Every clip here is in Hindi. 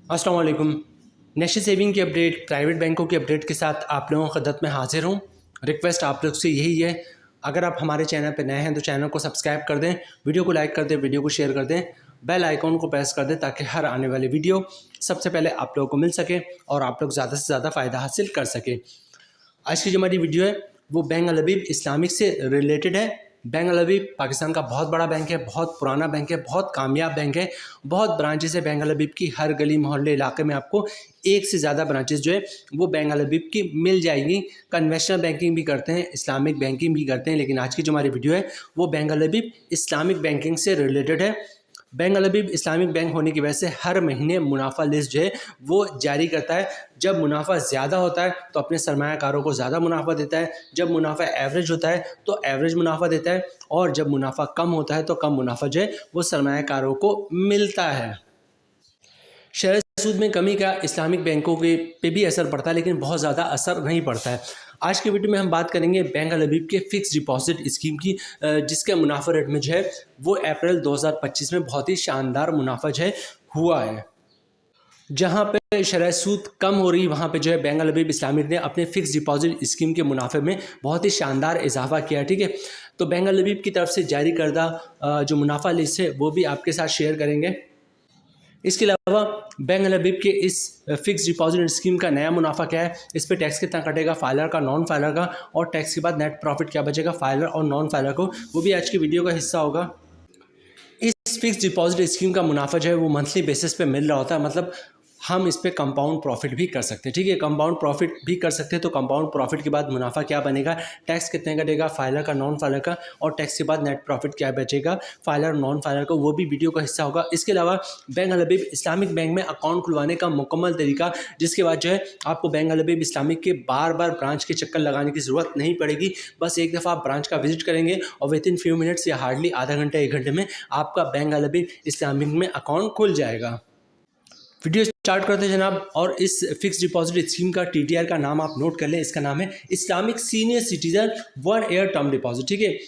अस्सलाम वालेकुम। नेशनल सेविंग की अपडेट, प्राइवेट बैंकों की अपडेट के साथ आप लोगों की खिदमत में हाजिर हूँ। रिक्वेस्ट आप लोग से यही है, अगर आप हमारे चैनल पर नए हैं तो चैनल को सब्सक्राइब कर दें, वीडियो को लाइक कर दें, वीडियो को शेयर कर दें, बेल आइकॉन को प्रेस कर दें ताकि हर आने वाली वीडियो सबसे पहले आप लोगों को मिल सके और आप लोग ज़्यादा से ज़्यादा फ़ायदा हासिल कर सकें। आज की जो हमारी वीडियो है वो बैंक अल हबीब इस्लामिक से रिलेटेड है। बैंक अल हबीब पाकिस्तान का बहुत बड़ा बैंक है, बहुत पुराना बैंक है, बहुत कामयाब बैंक है, बहुत ब्रांचेस है बैंक अल हबीब की। हर गली मोहल्ले इलाके में आपको एक से ज़्यादा ब्रांचेस जो है वो बैंक अल हबीब की मिल जाएगी। कन्वेंशनल बैंकिंग भी करते हैं, इस्लामिक बैंकिंग भी करते हैं, लेकिन आज की जो हमारी वीडियो है वो bank Al Habib Islamic banking से रिलेटेड है। Bank Al Habib Islamic bank होने की वजह से हर महीने मुनाफा लिस्ट जो है वो जारी करता है। जब मुनाफा ज़्यादा होता है तो अपने सरमायाकारों को ज़्यादा मुनाफा देता है, जब मुनाफा एवरेज होता है तो एवरेज मुनाफा देता है, और जब मुनाफा कम होता है तो कम मुनाफा जो है वो सरमायाकारों को मिलता है। शेयर सूद में कमी का इस्लामिक बैंकों के पे भी असर पड़ता है, लेकिन बहुत ज़्यादा असर नहीं पड़ता है। आज के वीडियो में हम बात करेंगे बैंक अल हबीब के फिक्स डिपॉजिट स्कीम की, जिसके मुनाफा रेट में जो है वो अप्रैल 2025 में बहुत ही शानदार मुनाफा जो है हुआ है। जहाँ पे शरह सूद कम हो रही, वहाँ पे जो है बैंक अल हबीब इस्लामिक ने अपने फिक्स डिपॉजिट स्कीम के मुनाफे में बहुत ही शानदार इजाफा किया। ठीक है, तो बैंक अल हबीब की तरफ से जारी करदा जो मुनाफा लिस्ट है वो भी आपके साथ शेयर करेंगे। इसके अलावा बैंक अल हबीब के इस फिक्स डिपॉजिट स्कीम का नया मुनाफा क्या है, इस पर टैक्स कितना कटेगा, फाइलर का, नॉन फाइलर का, और टैक्स के बाद नेट प्रॉफिट क्या बचेगा फाइलर और नॉन फाइलर को, वो भी आज की वीडियो का हिस्सा होगा। इस फिक्स डिपॉजिट स्कीम का मुनाफा जो है वो मंथली बेसिस पे मिल रहा होता है, मतलब हम इस पे कंपाउंड प्रॉफिट भी कर सकते हैं। ठीक है, कंपाउंड प्रॉफिट भी कर सकते हैं। तो कंपाउंड प्रॉफिट के बाद मुनाफा क्या बनेगा, टैक्स कितने कटेगा फाइलर का, नॉन फाइलर का, और टैक्स के बाद नेट प्रॉफिट क्या बचेगा फाइलर और नॉन फाइलर का, वो भी वीडियो का हिस्सा होगा। इसके अलावा bank Al Habib Islamic bank में अकाउंट खुलवाने का मुकम्मल तरीका, जिसके बाद जो है आपको बैंक अल हबीब इस्लामिक के बार बार ब्रांच के चक्कर लगाने की ज़रूरत नहीं पड़ेगी। बस एक दफ़ा आप ब्रांच का विजिट करेंगे और विद इन फ्यू मिनट्स या हार्डली आधा घंटा 1 घंटे में आपका बैंक अल हबीब इस्लामिक में अकाउंट खुल जाएगा। वीडियो स्टार्ट करते हैं जनाब, और इस फिक्स डिपॉजिट स्कीम का टीटीआर का नाम आप नोट कर लें। इसका नाम है Islamic senior citizen 1 year term deposit. ठीक है,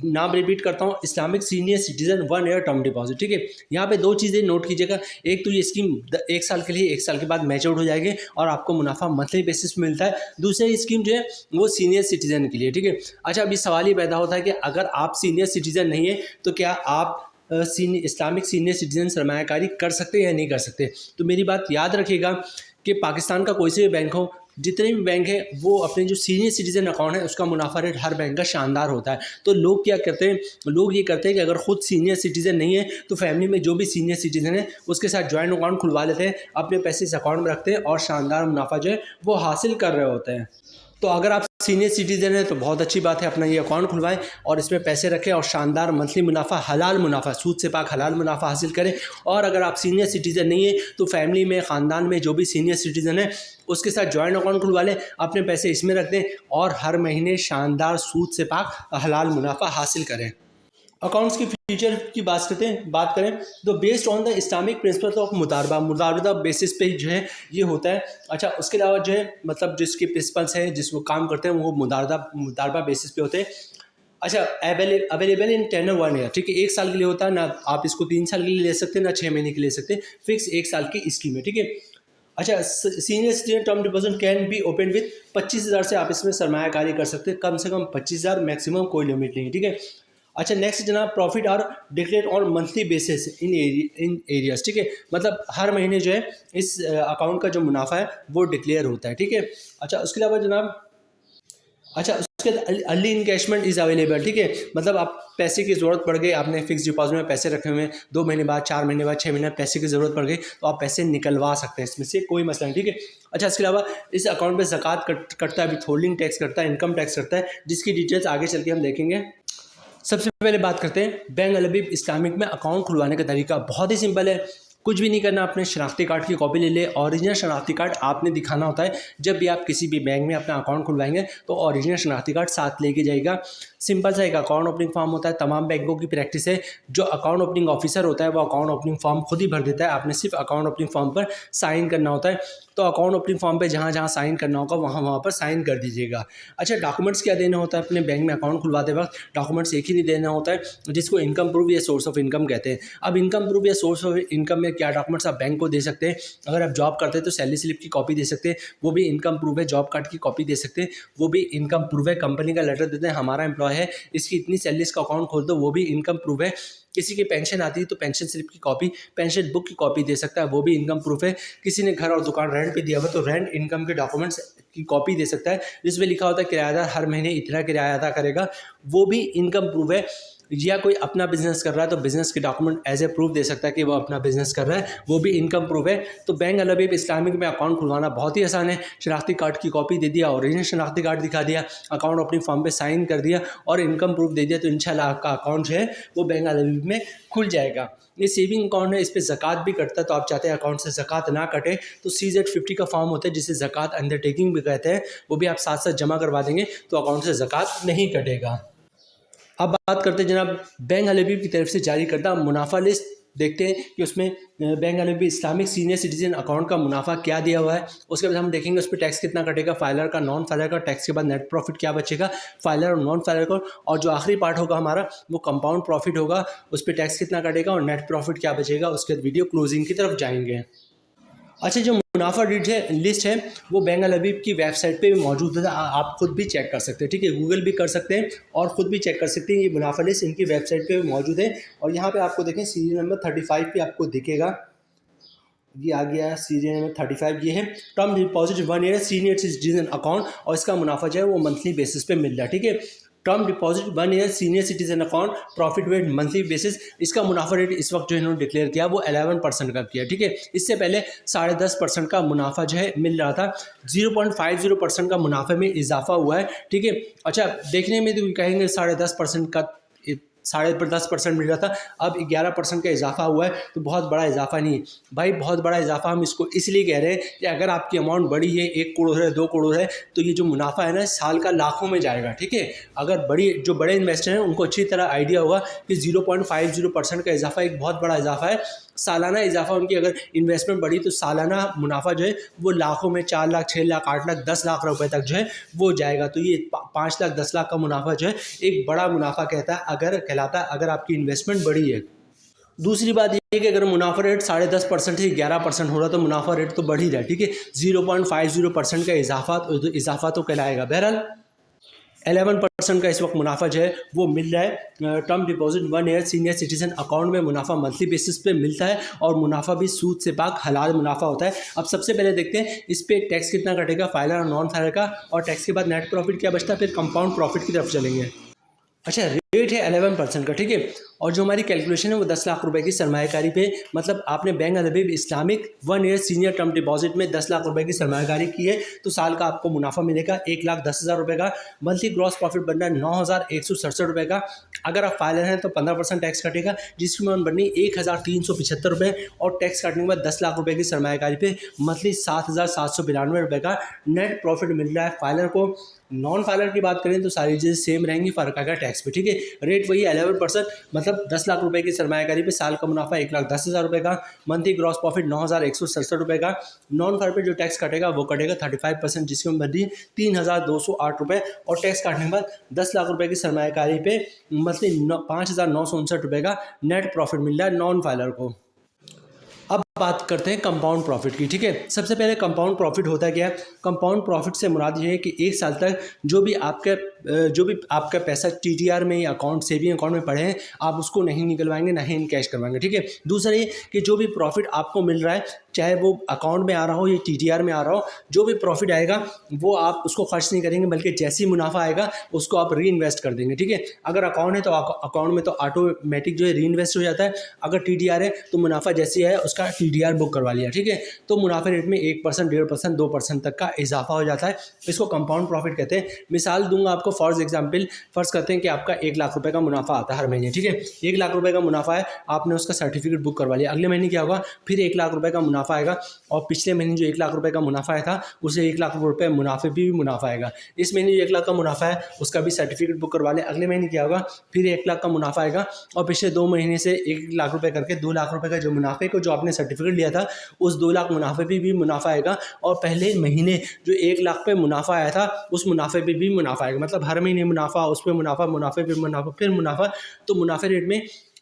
नाम रिपीट करता हूँ, Islamic senior citizen 1 year term deposit. ठीक है, यहाँ पे दो चीज़ें नोट कीजिएगा। एक तो ये स्कीम 1 साल के लिए, 1 साल के बाद मैच्योर हो जाएगी और आपको मुनाफा मंथली बेसिस पे मिलता है। दूसरी स्कीम जो है वो सीनियर सिटीजन के लिए। ठीक है, अच्छा, अभी सवाल ये पैदा होता है कि अगर आप सीनियर सिटीजन नहीं है तो क्या आप इस्लामिक सीनियर सिटीजन सरमायाकारी कर सकते हैं या नहीं कर सकते। तो मेरी बात याद रखिएगा कि पाकिस्तान का कोई से भी बैंक हो, जितने भी बैंक हैं, वो अपने जो सीनियर सिटीजन अकाउंट है उसका मुनाफा रेट हर बैंक का शानदार होता है। तो लोग क्या करते हैं, लोग ये करते हैं कि अगर खुद सीनियर सिटीजन नहीं है तो फैमिली में जो भी सीनियर सिटीजन है उसके साथ ज्वाइंट अकाउंट खुलवा लेते हैं, अपने पैसे इस अकाउंट में रखते हैं और शानदार मुनाफा जो है वो हासिल कर रहे होते हैं। तो अगर आप सीनियर सिटीजन है तो बहुत अच्छी बात है, अपना ये अकाउंट खुलवाएं और इसमें पैसे रखें और शानदार मंथली मुनाफा, हलाल मुनाफा, सूद से पाक हलाल मुनाफा हासिल करें। और अगर आप सीनियर सिटीजन नहीं है तो फैमिली में, ख़ानदान में जो भी सीनियर सिटीजन है उसके साथ जॉइंट अकाउंट खुलवा लें, अपने पैसे इसमें रख दें और हर महीने शानदार सूद से पाक हलाल मुनाफा हासिल करें। अकाउंट्स की फीचर की बात करें तो based on the Islamic principle of मुदारबा बेसिस पे जो है ये होता है। अच्छा, उसके अलावा जो है मतलब जिसके प्रिंसिपल्स हैं, जिस वो काम करते हैं, वो मुदारबा बेसिस पे होते हैं। अच्छा, अवेलेबल इन टेनर 1 ईयर। ठीक है, 1 साल के लिए होता है ना, आप इसको 3 साल के लिए ले सकते हैं ना 6 महीने के लिए ले सकते हैं, फिक्स 1 साल की स्कीम है। ठीक है, अच्छा, senior citizen term deposit can be open with 25,000 से आप इसमें सरमायाकारी कर सकते हैं, कम से कम 25,000, मैक्सिमम कोई लिमिट नहीं है। ठीक है, अच्छा, नेक्स्ट जनाब, profit are declare on monthly basis in arrears. ठीक है, मतलब हर महीने जो है इस अकाउंट का जो मुनाफा है वो डिक्लेयर होता है। ठीक है, अच्छा, उसके अलावा जनाब, अच्छा, उसके अर्ली इनकैशमेंट इज़ अवेलेबल। ठीक है, मतलब आप पैसे की ज़रूरत पड़ गई, आपने फिक्स डिपॉजिट में पैसे रखे हुए हैं, 2 महीने बाद, 4 महीने बाद, 6 महीने बाद पैसे की ज़रूरत पड़ गई तो आप पैसे निकलवा सकते हैं, इसमें से कोई मसला नहीं। ठीक है, अच्छा, इसके अलावा इस अकाउंट पे ज़कात कटता है, विथहोल्डिंग टैक्स करता है, इनकम टैक्स करता है, जिसकी डिटेल्स आगे चल के हम देखेंगे। सबसे पहले बात करते हैं बैंक अल हबीब इस्लामिक में अकाउंट खुलवाने का तरीका। बहुत ही सिंपल है, कुछ भी नहीं करना, अपने शनाख्ती कार्ड की कॉपी ले ले। ओरिजिनल शनाख्ती कार्ड आपने दिखाना होता है। जब भी आप किसी भी बैंक में अपना अकाउंट खुलवाएंगे तो ओरिजिनल शनाख्ती कार्ड साथ लेके जाइएगा। सिंपल सा एक अकाउंट ओपनिंग फॉर्म होता है, तमाम बैंकों की प्रैक्टिस है। जो अकाउंट ओपनिंग ऑफिसर होता है वो अकाउंट ओपनिंग फॉर्म खुद ही भर देता है, आपने सिर्फ अकाउंट ओपनिंग फॉर्म पर साइन करना होता है। तो अकाउंट ओपनिंग फॉर्म पे जहाँ जहाँ साइन करना होगा वहाँ पर साइन कर दीजिएगा। अच्छा, डॉक्यूमेंट्स क्या देना होता है अपने बैंक में अकाउंट खुलवाते वक्त? डॉक्यूमेंट्स एक ही नहीं देना होता है, जिसको इनकम प्रूफ या सोर्स ऑफ इनकम कहते हैं। अब इनकम प्रूफ या सोर्स ऑफ इनकम में है, क्या डॉक्यूमेंट्स आप बैंक को दे सकते हैं। अगर आप जॉब करते हैं तो सैलरी स्लिप की कॉपी दे सकते हैं, वो भी इनकम प्रूफ है। जॉब कार्ड की कॉपी दे सकते हैं, वो भी इनकम प्रूफ है। कंपनी का लेटर देते हैं, हमारा एम्प्लॉय है, इसकी इतनी सैलरी, इसका अकाउंट खोल दो, वो भी इनकम प्रूफ है। किसी की पेंशन आती है तो पेंशन स्लिप की कॉपी, पेंशन बुक की कॉपी दे सकता है, वो भी इनकम प्रूफ है। किसी ने घर और दुकान रेंट पे दिया हुआ तो रेंट इनकम के डॉक्यूमेंट्स की कॉपी दे सकता है, जिसमें लिखा होता है किराएदार हर महीने इतना किराया अदा करेगा, वो भी इनकम प्रूफ है। या कोई अपना बिजनेस कर रहा है तो बिजनेस के डॉक्यूमेंट एज ए प्रूफ दे सकता है कि वो अपना बिजनेस कर रहा है, वो भी इनकम प्रूफ है। तो बैंक अल हबीब इस्लामिक में अकाउंट खुलवाना बहुत ही आसान है। शनाख्ती कार्ड की कॉपी दे दिया, ओरिजिनल शनाख्ती कार्ड दिखा दिया, अकाउंट अपनी फॉर्म पे साइन कर दिया और इनकम प्रूफ दे दिया, तो इंशाल्लाह आपका अकाउंट जो है वो बैंक अल हबीब में खुल जाएगा। ये सेविंग अकाउंट है, इस पर ज़कात भी कटता है, तो आप चाहते हैं अकाउंट से ज़कात ना कटे तो CZ50 का फॉर्म होता है जिसे ज़कात अंडरटेकिंग भी कहते हैं, वो भी आप साथ साथ जमा करवा देंगे तो अकाउंट से ज़कात नहीं कटेगा। अब बात करते हैं जनाब बैंक अल हबीब की तरफ से जारी करदा मुनाफा लिस्ट। देखते हैं कि उसमें bank Al Habib Islamic senior citizen account का मुनाफा क्या दिया हुआ है। उसके बाद हम देखेंगे उस पर टैक्स कितना कटेगा, फाइलर का, नॉन फाइलर का, टैक्स के बाद नेट प्रॉफिट क्या बचेगा फाइलर और नॉन फाइलर का, और जो आखिरी पार्ट होगा हमारा वो कंपाउंड प्रॉफिट होगा, उस पर टैक्स कितना कटेगा और नेट प्रॉफिट क्या बचेगा। उसके बाद वीडियो क्लोजिंग की तरफ जाएंगे। अच्छा, जो मुनाफा लिस्ट है वो बैंक अल हबीब की वेबसाइट पे भी मौजूद है, आप खुद भी चेक कर सकते हैं, ठीक है, गूगल भी कर सकते हैं और ख़ुद भी चेक कर सकते हैं। ये मुनाफा लिस्ट इनकी वेबसाइट पे भी मौजूद है और यहाँ पे आपको देखें सीरियल नंबर 35 पे आपको दिखेगा, ये आ गया सीरियल नंबर 35। ये है term deposit 1 year senior citizen account और इसका मुनाफा जो है वो मंथली बेसिस पे मिल रहा है, ठीक है। Term deposit 1 year senior citizen account profit rate monthly basis, इसका मुनाफा रेट इस वक्त जो इन्होंने डिक्लेयर किया वो 11% का किया, ठीक है। इससे पहले 10.5% का मुनाफा जो है मिल रहा था, 0.50% का मुनाफे में इजाफा हुआ है, ठीक है। अच्छा, देखने में तो कहेंगे 10.5% का 10.5% मिल रहा था, अब 11% का इजाफा हुआ है, तो बहुत बड़ा इजाफा नहीं है भाई। बहुत बड़ा इजाफा हम इसको इसलिए कह रहे हैं कि अगर आपकी अमाउंट बड़ी है, 1 करोड़ है, 2 करोड़ है, तो ये जो मुनाफा है ना साल का लाखों में जाएगा, ठीक है। अगर जो बड़े इन्वेस्टर हैं उनको अच्छी तरह आइडिया होगा कि 0.50% का इजाफा एक बहुत बड़ा इजाफा है। सालाना इजाफा उनकी अगर इन्वेस्टमेंट बढ़ी तो सालाना मुनाफा जो है वो लाखों में 4 लाख, 6 लाख, 8 लाख, 10 लाख रुपए तक जो है वो जाएगा। तो ये 5 लाख, 10 लाख का मुनाफा जो है एक बड़ा मुनाफा कहलाता है अगर आपकी इन्वेस्टमेंट बड़ी है। दूसरी बात ये कि अगर मुनाफा रेट 10.5% से 11% हो रहा तो मुनाफा रेट तो बढ़ ही रहा है, ठीक है। 0.50% का इजाफा तो कहलाएगा। बहरहाल 11% का इस वक्त मुनाफा जो है वो मिल रहा है। Term deposit 1 year senior citizen account में मुनाफा मंथली बेसिस पे मिलता है और मुनाफा भी सूद से पाक हलाल मुनाफा होता है। अब सबसे पहले देखते हैं इस पे टैक्स कितना कटेगा फाइलर और नॉन फाइलर का, और टैक्स के बाद नेट प्रॉफिट क्या बचता है, फिर कंपाउंड प्रॉफिट की तरफ चलेंगे। अच्छा, रेट है 11% का, ठीक है। और जो हमारी कैलकुलेशन है वो 10 लाख रुपए की सरमायाकारी पे, मतलब आपने bank Al Habib Islamic 1 year senior term deposit में 10 लाख रुपए की सरमायाकारी की है तो साल का आपको मुनाफा मिलेगा 1,10,000 रुपये का। मंथली ग्रॉस प्रॉफिट बनना है 9,167 रुपये का। अगर आप फाइलर हैं तो 15% टैक्स कटेगा जिसकी अमाउंट बननी 1,375 रुपये, और टैक्स काटने के बाद 10 लाख रुपये की सरमायाकारी पे मंथली 7,792 रुपये का नेट प्रॉफिट मिल रहा है फाइलर को। नॉन फाइलर की बात करें तो सारी चीज़ें सेम रहेंगी, फ़र्क आएगा टैक्स पे, ठीक है। रेट वही 11%, मतलब 10 लाख रुपए की सरमायाकारी पे साल का मुनाफा 1,10,000 रुपये का। मंथली ग्रॉस प्रॉफिट 9,167 रुपये का। नॉन फाइलर पे जो टैक्स कटेगा वो कटेगा 35% जिसकी उम्र बनी 3,208 रुपये, और टैक्स काटने के बाद 10 लाख रुपये की सरमायाकारी पे मंथली 5,959 रुपये का नेट प्रॉफिट मिल रहा है नॉन फाइलर को। अब बात करते हैं कंपाउंड प्रॉफिट की, ठीक है। सबसे पहले कंपाउंड प्रॉफिट होता क्या है। कंपाउंड प्रॉफिट से मुराद ये है कि 1 साल तक जो भी आपका पैसा TDR में या अकाउंट सेविंग अकाउंट में पड़े हैं आप उसको नहीं निकलवाएंगे, ना ही इन कैश करवाएंगे, ठीक है। दूसरा ये कि जो भी प्रॉफिट आपको मिल रहा है चाहे वो अकाउंट में आ रहा हो या TDR में आ रहा हो, जो भी प्रॉफिट आएगा वो आप उसको खर्च नहीं करेंगे बल्कि जैसे ही मुनाफा आएगा उसको आप री इन्वेस्ट कर देंगे, ठीक है। अगर अकाउंट है तो अकाउंट में तो ऑटोमेटिक जो है री इन्वेस्ट हो जाता है। अगर TDR है तो मुनाफा जैसे ही है उसका TDR बुक करवा लिया, ठीक है। तो मुनाफे रेट में 1%, 1.5%, 2% तक का इजाफा हो जाता है। इसको कंपाउंड प्रॉफिट कहते हैं। मिसाल दूंगा आपको, फॉर एग्जाम्पल फ़र्ज़ करते हैं कि आपका 1 लाख रुपए का मुनाफा आता है हर महीने, ठीक है। 1 लाख रुपए का मुनाफा है, आपने उसका सर्टिफिकेट बुक करवा लिया। अगले महीने क्या होगा, फिर 1 लाख रुपए का मुनाफा आएगा, और पिछले महीने जो 1 लाख रुपए का मुनाफा आया था उसे 1 लाख रुपए मुनाफे भी मुनाफा आएगा। इस महीने जो 1 लाख का मुनाफा है उसका भी सर्टिफिकेट बुक करवा लें। अगले महीने क्या होगा, फिर 1 लाख का मुनाफा आएगा, और पिछले 2 महीने से 1 लाख रुपए करके 2 लाख रुपए का जो मुनाफे को जो आपने सर्टिफिकेट लिया था उस 2 लाख मुनाफे पे भी मुनाफा आएगा, और पहले महीने जो 1 लाख पे मुनाफा आया था उस मुनाफे पे भी मुनाफा आएगा। मतलब हर महीने मुनाफा, उस पर मुनाफा, मुनाफे पे मुनाफा, फिर मुनाफा। तो मुनाफे रेट में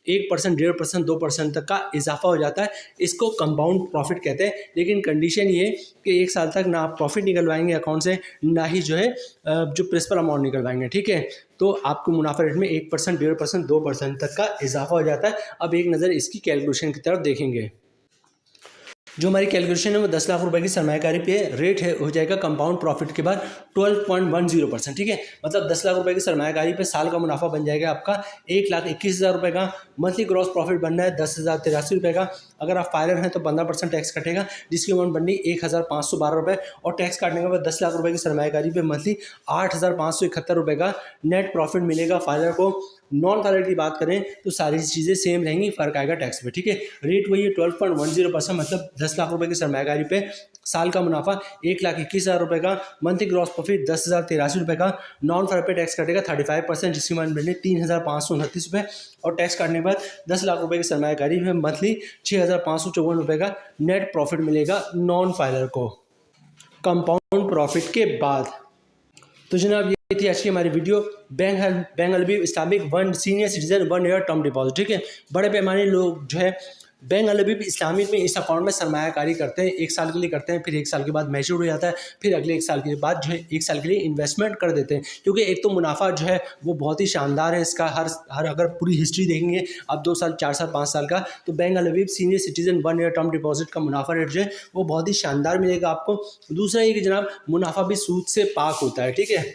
1%, 1.5%, 2% तक का इजाफा हो जाता है। इसको कंपाउंड प्रॉफिट कहते हैं। लेकिन कंडीशन ये कि 1 साल तक ना आप प्रॉफिट निकलवाएंगे अकाउंट से, ना ही जो है जो प्रिंसिपल अमाउंट निकलवाएंगे, ठीक है। तो आपको मुनाफा रेट में 1%, 1.5%, 2% तक का इजाफा हो जाता है। अब एक नज़र इसकी कैलकुलेशन की तरफ देखेंगे। जो हमारी कैलकुलेशन है वो 10 लाख रुपए की सरमायाकारी पे रेट है, हो जाएगा कंपाउंड प्रॉफिट के बाद 12.10%, ठीक है। मतलब 10 लाख रुपए की सरमायाकारी पे साल का मुनाफा बन जाएगा आपका 1,21,000 रुपये का। मंथली ग्रॉस प्रॉफिट बनना है 10,083 रुपये का। अगर आप फाइलर हैं तो 15% टैक्स कटेगा, जिसकी अमाउंट बननी 1,512 रुपये, और टैक्स काटने के बाद 10 लाख रुपये की सरमायाकारी पे मंथली 8,571 रुपये का नेट प्रॉफिट मिलेगा फाइलर को। नॉन फाइलर की बात करें तो सारी चीज़ें सेम रहेंगी, फ़र्क आएगा टैक्स पे, ठीक है। रेट वही है 12.10%, मतलब 10 लाख रुपए की सरमायाकारी पे साल का मुनाफा 1,21,000 रुपये का। मंथली ग्रॉस प्रॉफिट 10,083 रुपये का। नॉन फाइलर पे टैक्स कटेगा 35%, जिसकी मान बने 3,529 रुपये, और टैक्स काटने के बाद 10 लाख रुपये की सरमायाकारी में मंथली 6,554 रुपये का नेट प्रॉफिट मिलेगा नॉन फाइलर को कंपाउंड प्रॉफिट के बाद। तो जनाब ये थी आज की हमारी video. Bank Al Habib Islamic 1 senior citizen 1 year term deposit, ठीक है। बड़े पैमाने लोग जो है बैंक अलबीब इस्लामिक में इस अकाउंट में सरमायाकारी करते हैं, 1 साल के लिए करते हैं, फिर 1 साल के बाद मैच्योर हो जाता है, फिर अगले 1 साल के बाद जो है 1 साल के लिए इन्वेस्टमेंट कर देते हैं। क्योंकि एक तो मुनाफा जो है वो बहुत ही शानदार है इसका, हर अगर पूरी हिस्ट्री देखेंगे आप 2 साल, 4 साल, 5 साल का, तो bank Al Habib senior citizen 1 year term deposit का मुनाफा रेट जो है वो बहुत ही शानदार मिलेगा आपको। दूसरा ये कि जनाब मुनाफा भी सूद से पाक होता है, ठीक है।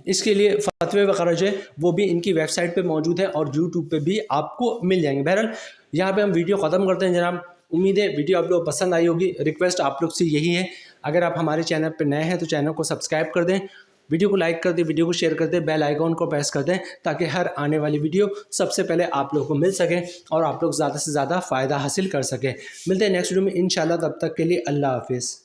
इसके लिए फतवे वगैरह जो है वो भी इनकी वेबसाइट पे मौजूद है और यूट्यूब पे भी आपको मिल जाएंगे। बहरहाल यहाँ पे हम वीडियो ख़त्म करते हैं जनाब। उम्मीद है वीडियो आप लोग पसंद आई होगी। रिक्वेस्ट आप लोग से यही है, अगर आप हमारे चैनल पे नए हैं तो चैनल को सब्सक्राइब कर दें, वीडियो को लाइक कर दें, वीडियो को शेयर कर दें, बेल आइकॉन को प्रेस कर दें, ताकि हर आने वाली वीडियो सबसे पहले आप लोगों को मिल सके और आप लोग ज़्यादा से ज़्यादा फ़ायदा हासिल कर सकें। मिलते हैं नेक्स्ट वीडियो में इंशाल्लाह, तब तक के लिए अल्लाह हाफिज़।